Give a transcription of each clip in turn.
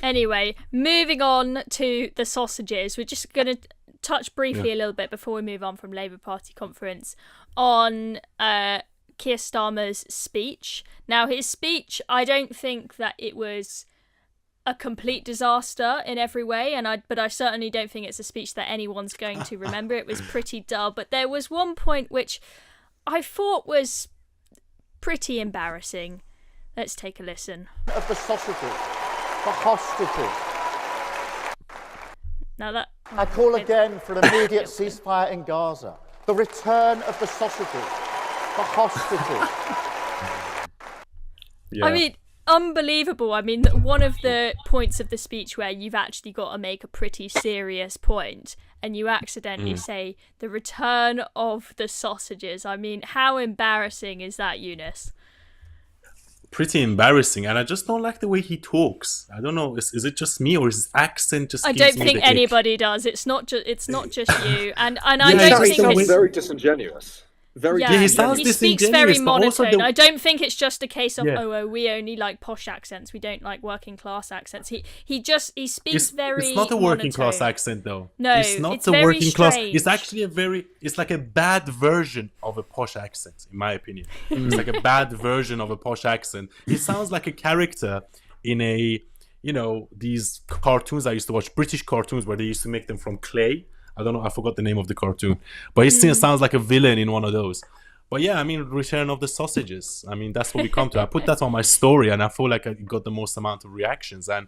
Anyway, moving on to the sausages. We're just going to touch briefly a little bit before we move on from Labour Party conference on Keir Starmer's speech. Now, his speech, I don't think that it was a complete disaster in every way, but I certainly don't think it's a speech that anyone's going to remember. It was pretty dull, but there was one point which I thought was pretty embarrassing. Let's take a listen. Of the sausages. The hostages. Now that I call again for an immediate ceasefire in Gaza. The return of the sausages. The hostages. I mean, unbelievable. I mean, one of the points of the speech where you've actually got to make a pretty serious point and you accidentally say the return of the sausages. I mean, how embarrassing is that, Eunice? Pretty embarrassing, and I just don't like the way he talks. I don't know, is it just me or is his accent just? I don't think anybody does. It's not just you, and I don't think it's very disingenuous. He sounds he speaks very monotone. I don't think it's just a case of we only like posh accents. We don't like working class accents. He speaks very. It's not a working class accent though. No, it's not it's a very working class. strange. It's actually it's like a bad version of a posh accent, in my opinion. It's like a bad version of a posh accent. It sounds like a character in these cartoons I used to watch, British cartoons where they used to make them from clay. I don't know, I forgot the name of the cartoon. But it still sounds like a villain in one of those. But yeah, I mean, return of the sausages. I mean, that's what we come to. I put that on my story and I feel like I got the most amount of reactions. And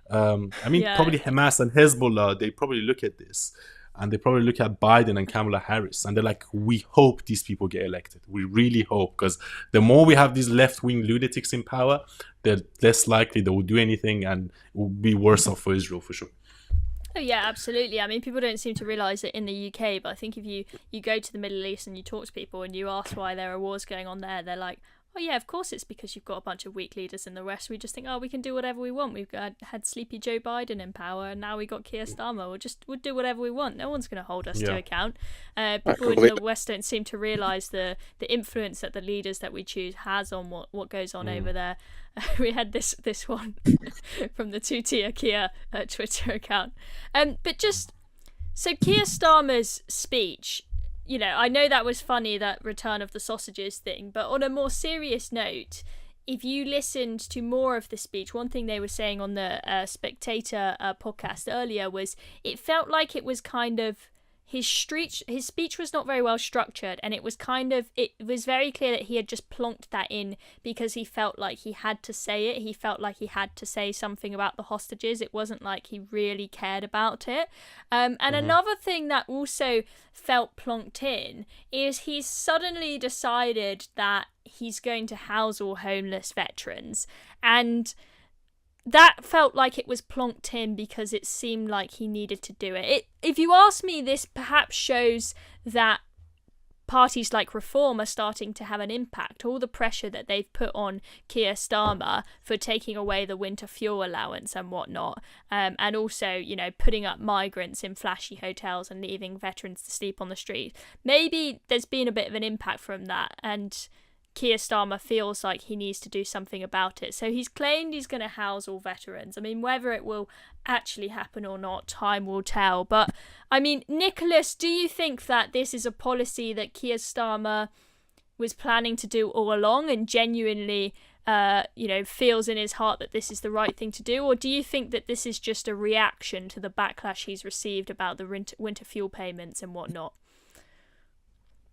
probably Hamas and Hezbollah, they probably look at this and they probably look at Biden and Kamala Harris and they're like, we hope these people get elected. We really hope, because the more we have these left-wing lunatics in power, the less likely they will do anything and it will be worse off for Israel for sure. Oh yeah, absolutely. I mean, people don't seem to realise it in the UK, but I think if you go to the Middle East and you talk to people and you ask why there are wars going on there, they're like, oh yeah, of course it's because you've got a bunch of weak leaders in the West. We just think, we can do whatever we want. We've had sleepy Joe Biden in power and now we got Keir Starmer. We'll do whatever we want. No one's going to hold us to account. People in the West don't seem to realise the influence that the leaders that we choose has on what goes on over there. We had this one from the Two-Tier Keir Twitter account. So Keir Starmer's speech, I know that was funny, that return of the sausages thing, but on a more serious note, if you listened to more of the speech, one thing they were saying on the Spectator podcast earlier was it felt like it was kind of his speech was not very well structured, and it was very clear that he had just plonked that in because he felt like he had to say it. He felt like he had to say something about the hostages. It wasn't like he really cared about it. Another thing that also felt plonked in is he's suddenly decided that he's going to house all homeless veterans, and that felt like it was plonked in because it seemed like he needed to do it. If you ask me, this perhaps shows that parties like Reform are starting to have an impact. All the pressure that they've put on Keir Starmer for taking away the winter fuel allowance and whatnot, and also, putting up migrants in flashy hotels and leaving veterans to sleep on the street. Maybe there's been a bit of an impact from that, and Keir Starmer feels like he needs to do something about it. So he's claimed he's going to house all veterans. I mean, whether it will actually happen or not, time will tell. But, I mean, Nicholas, do you think that this is a policy that Keir Starmer was planning to do all along and genuinely, feels in his heart that this is the right thing to do? Or do you think that this is just a reaction to the backlash he's received about the winter fuel payments and whatnot?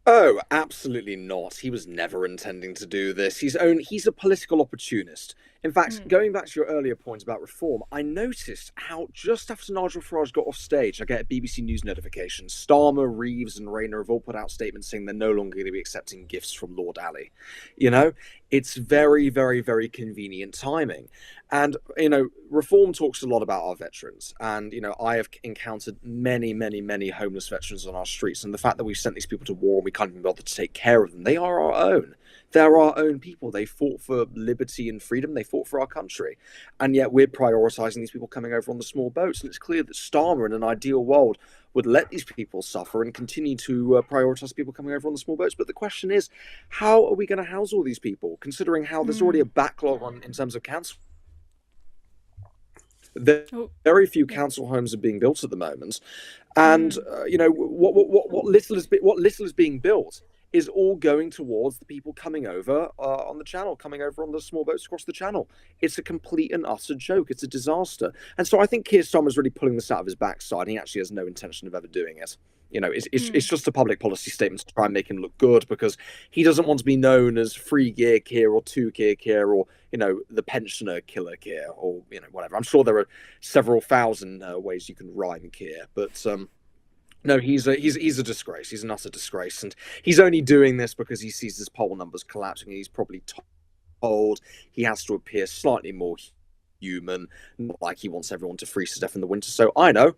Oh, absolutely not. He was never intending to do this. He's a political opportunist. In fact, going back to your earlier point about Reform, I noticed how just after Nigel Farage got off stage, I get a BBC News notification. Starmer, Reeves and Rayner have all put out statements saying they're no longer going to be accepting gifts from Lord Ali. It's very, very, very convenient timing. And, Reform talks a lot about our veterans. And, I have encountered many, many, many homeless veterans on our streets. And the fact that we've sent these people to war and we can't even bother to take care of them, they are our own. They're our own people. They fought for liberty and freedom. They fought for our country. And yet we're prioritising these people coming over on the small boats. And it's clear that Starmer, in an ideal world, would let these people suffer and continue to prioritise people coming over on the small boats. But the question is, how are we going to house all these people, considering how there's already a backlog in terms of council? Very few council homes are being built at the moment, and what little is being built is all going towards the people coming over on the channel, coming over on the small boats across the channel. It's a complete and utter joke. It's a disaster. And so I think Keir Starmer's really pulling this out of his backside. He actually has no intention of ever doing it. It's just a public policy statement to try and make him look good, because he doesn't want to be known as free gear Keir or two gear Keir or, the pensioner killer Keir or, whatever. I'm sure there are several thousand ways you can rhyme Keir, but no, he's a disgrace. He's an utter disgrace, and he's only doing this because he sees his poll numbers collapsing, and he's probably told he has to appear slightly more human, not like he wants everyone to freeze to death in the winter. So I know,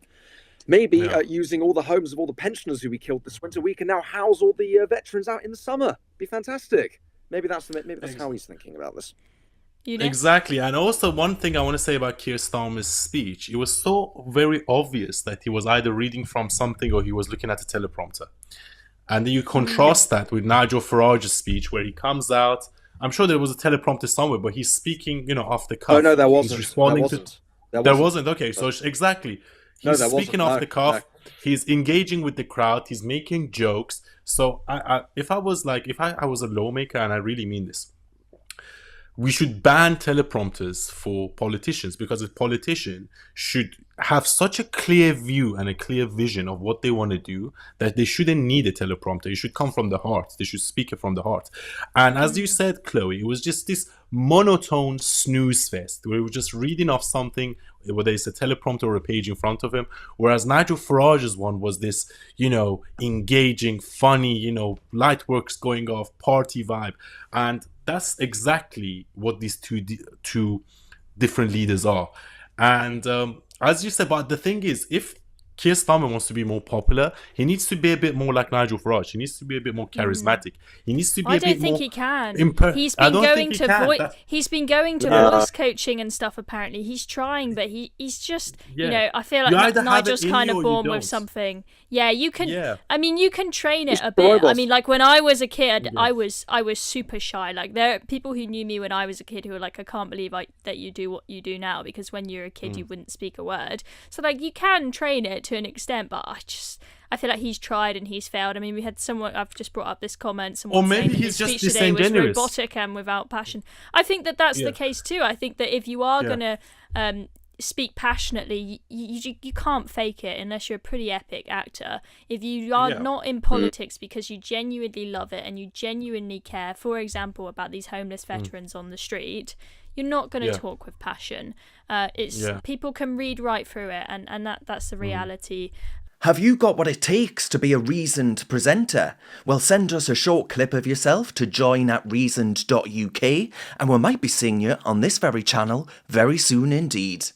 maybe using all the homes of all the pensioners who we killed this winter, we can now house all the veterans out in the summer. Be fantastic. Maybe that's how he's thinking about this. Exactly. And also, one thing I want to say about Keir Starmer's speech, it was so very obvious that he was either reading from something or he was looking at a teleprompter. And then you contrast that with Nigel Farage's speech, where he comes out. I'm sure there was a teleprompter somewhere, but he's speaking, off the cuff. Oh, no, there wasn't. He's responding there wasn't. Okay, so exactly. He's speaking off the cuff. No. He's engaging with the crowd. He's making jokes. So if I was a lawmaker, and I really mean this, we should ban teleprompters for politicians, because a politician should have such a clear view and a clear vision of what they want to do that they shouldn't need a teleprompter. It should come from the heart. They should speak it from the heart. And as you said, Chloe, it was just this monotone snooze fest where he was just reading off something, whether it's a teleprompter or a page in front of him. Whereas Nigel Farage's one was this, engaging, funny, light works going off, party vibe. And that's exactly what these two different leaders are. And as you said, but the thing is, if Keir Starmer wants to be more popular, he needs to be a bit more like Nigel Farage. He needs to be a bit more charismatic. He needs to be a bit more... I don't think he can. He's been going to voice coaching and stuff, apparently. He's trying, but he's just, I feel like Nigel's kind of born with something. Yeah, you can... Yeah. I mean, you can train it a bit. I mean, like when I was a kid, I was super shy. Like there are people who knew me when I was a kid who were like, I can't believe that you do what you do now, because when you're a kid, you wouldn't speak a word. So like you can train it to an extent, but I feel like he's tried and he's failed. I mean, we had someone, I've just brought up this comment, someone saying that his speech today was robotic and without passion. I think that's the case too. I think that if you are gonna speak passionately, you can't fake it unless you're a pretty epic actor. If you are not in politics because you genuinely love it and you genuinely care, for example, about these homeless veterans on the street, you're not going to talk with passion. People can read right through it, and that's the reality. Have you got what it takes to be a reasoned presenter? Well, send us a short clip of yourself to join@reasoned.uk, and we might be seeing you on this very channel very soon indeed.